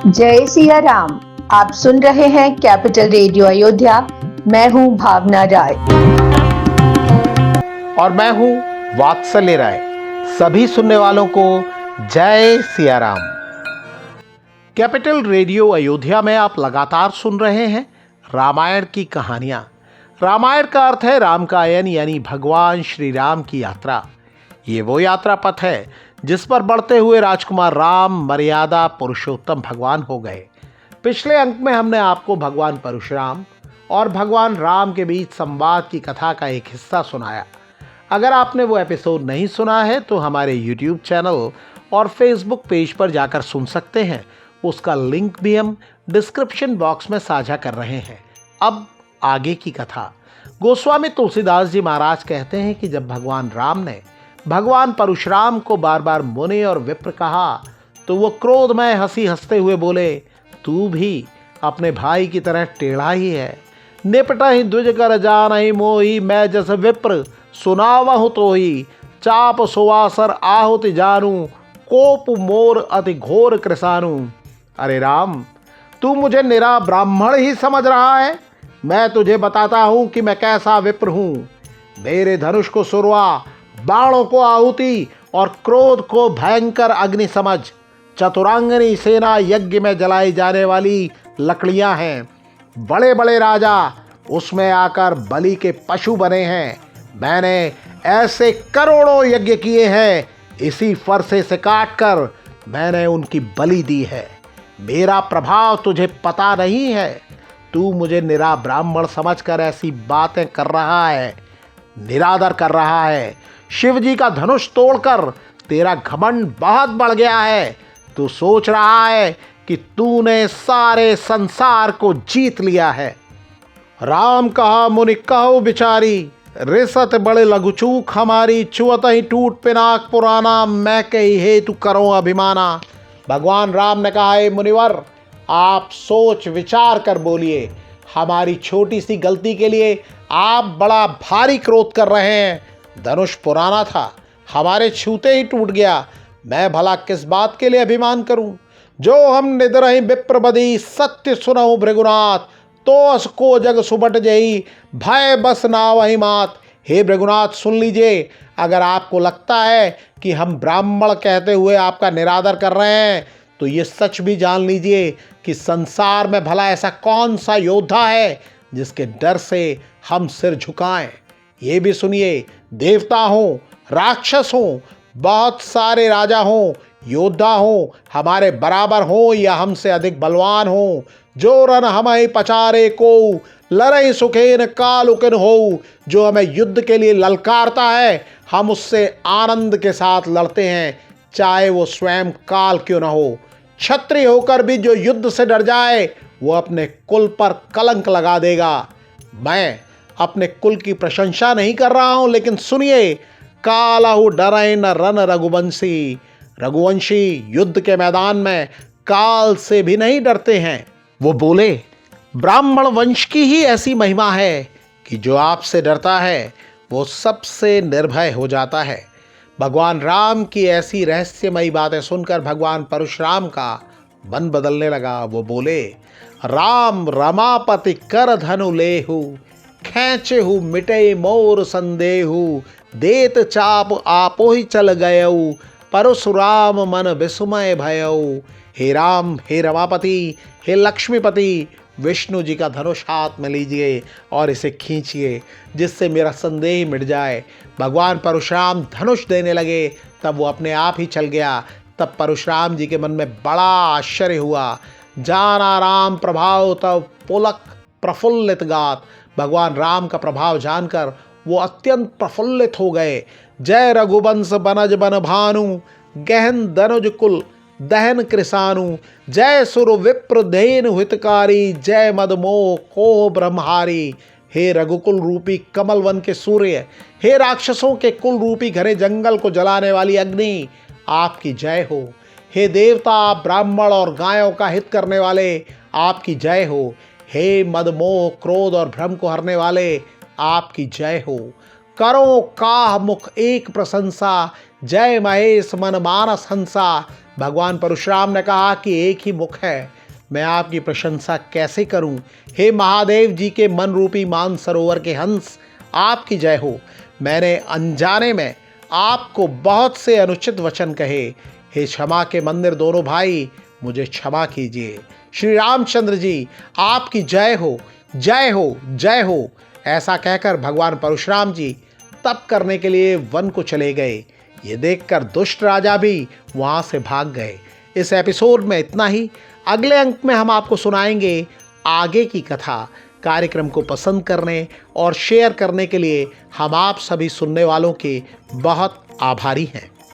जय सिया राम। आप सुन रहे हैं कैपिटल रेडियो अयोध्या। मैं हूं भावना राय और मैं हूं वात्सल्य राय। सभी सुनने वालों को जय सिया राम। कैपिटल रेडियो अयोध्या में आप लगातार सुन रहे हैं रामायण की कहानियां। रामायण का अर्थ है राम का आयन, यानी भगवान श्री राम की यात्रा। ये वो यात्रा पथ है जिस पर बढ़ते हुए राजकुमार राम मर्यादा पुरुषोत्तम भगवान हो गए। पिछले अंक में हमने आपको भगवान परशुराम और भगवान राम के बीच संवाद की कथा का एक हिस्सा सुनाया। अगर आपने वो एपिसोड नहीं सुना है तो हमारे YouTube चैनल और Facebook पेज पर जाकर सुन सकते हैं। उसका लिंक भी हम डिस्क्रिप्शन बॉक्स में साझा कर रहे हैं। अब आगे की कथा। गोस्वामी तुलसीदास जी महाराज कहते हैं कि जब भगवान राम ने भगवान परशुराम को बार बार मुनि और विप्र कहा तो वो क्रोधमय हंसी हंसते हुए बोले, तू भी अपने भाई की तरह टेढ़ा ही है। निपटा ही द्विज कर जानहि मोहि, मैं जस विप्र सुनावहु तोहि। चाप सुवासर आहुति जानू, कोप मोर अति घोर कृसानु। अरे राम, तू मुझे निरा ब्राह्मण ही समझ रहा है? मैं तुझे बताता हूं कि मैं कैसा विप्र हूं। मेरे धनुष को सुरवा, बाणों को आहुति और क्रोध को भयंकर अग्नि समझ। चतुरांगनी सेना यज्ञ में जलाई जाने वाली लकड़ियां हैं। बड़े बड़े राजा उसमें आकर बलि के पशु बने हैं। मैंने ऐसे करोड़ों यज्ञ किए हैं, इसी फरसे से काटकर मैंने उनकी बलि दी है। मेरा प्रभाव तुझे पता नहीं है। तू मुझे निरा ब्राह्मण समझकर ऐसी बातें कर रहा है, निरादर कर रहा है। शिव जी का धनुष तोड़कर तेरा घमंड बहुत बढ़ गया है। तू सोच रहा है कि तूने सारे संसार को जीत लिया है। राम कहा मुनि कहो बिचारी, रिसत बड़े लघुचूक हमारी। चुअत ही टूट पिनाक पुराना, मैं कही हेतु करो अभिमाना। भगवान राम ने कहा, हे मुनिवर, आप सोच विचार कर बोलिए। हमारी छोटी सी गलती के लिए आप बड़ा भारी क्रोध कर रहे हैं। धनुष पुराना था, हमारे छूते ही टूट गया। मैं भला किस बात के लिए अभिमान करूं? जो हम निद्रहि विप्रबदी, सत्य सुनहु भृगुनाथ। तो असको जग सुबट जही, भय बस नावहि मात। हे भृगुनाथ, सुन लीजिए। अगर आपको लगता है कि हम ब्राह्मण कहते हुए आपका निरादर कर रहे हैं तो ये सच भी जान लीजिए कि संसार में भला ऐसा कौन सा योद्धा है जिसके डर से हम सिर झुकाएं। ये भी सुनिए, देवता हो, राक्षस हो, बहुत सारे राजा हो, योद्धा हो, हमारे बराबर हो या हमसे अधिक बलवान हो, जो रन हमें पचारे को, लड़ई सुखेन कालुकिन हो। जो हमें युद्ध के लिए ललकारता है, हम उससे आनंद के साथ लड़ते हैं, चाहे वो स्वयं काल क्यों न हो। क्षत्रिय होकर भी जो युद्ध से डर जाए वो अपने कुल पर कलंक लगा देगा। मैं अपने कुल की प्रशंसा नहीं कर रहा हूं, लेकिन सुनिए, कालहु डरै न रन रघुवंशी। रघुवंशी युद्ध के मैदान में काल से भी नहीं डरते हैं। वो बोले, ब्राह्मण वंश की ही ऐसी महिमा है कि जो आपसे डरता है वो सबसे निर्भय हो जाता है। भगवान राम की ऐसी रहस्यमयी बातें सुनकर भगवान परशुराम का मन बदलने लगा। वो बोले, राम रमापति कर धनु लेहु, खैचेहु मिटे मोर संदेहु। देत चाप आपो ही चल गयऊ, परशुराम मन विस्मय भयऊ। हे राम, हे रमापति, हे लक्ष्मीपति, विष्णु जी का धनुष हाथ में लीजिए और इसे खींचिए जिससे मेरा संदेह मिट जाए। भगवान परशुराम धनुष देने लगे, तब वो अपने आप ही चल गया। तब परशुराम जी के मन में बड़ा आश्चर्य हुआ। जाना राम प्रभाव तब पुलक प्रफुल्लित गात। भगवान राम का प्रभाव जानकर वो अत्यंत प्रफुल्लित हो गए। जय रघुवंश बनज बन भानु, गहन दनुज कुल दहन कृसानु। जय सुर विप्र धेनु हितकारी, जय मदमोह कोह ब्रह्महारी। हे रघुकुल रूपी कमल वन के सूर्य, हे राक्षसों के कुल रूपी घने जंगल को जलाने वाली अग्नि, आपकी जय हो। हे देवता, ब्राह्मण और गायों का हित करने वाले, आपकी जय हो। हे मदमोह क्रोध और भ्रम को हरने वाले, आपकी जय हो। करो काह मुख एक प्रशंसा, जय महेश मन मानस हंसा। भगवान परशुराम ने कहा कि एक ही मुख है, मैं आपकी प्रशंसा कैसे करूं। हे महादेव जी के मन रूपी मान सरोवर के हंस, आपकी जय हो। मैंने अनजाने में आपको बहुत से अनुचित वचन कहे। हे क्षमा के मंदिर दोनों भाई, मुझे क्षमा कीजिए। श्री रामचंद्र जी, आपकी जय हो, जय हो, जय हो। ऐसा कहकर भगवान परशुराम जी तप करने के लिए वन को चले गए। ये देखकर दुष्ट राजा भी वहां से भाग गए। इस एपिसोड में इतना ही। अगले अंक में हम आपको सुनाएंगे आगे की कथा। कार्यक्रम को पसंद करने और शेयर करने के लिए हम आप सभी सुनने वालों के बहुत आभारी हैं।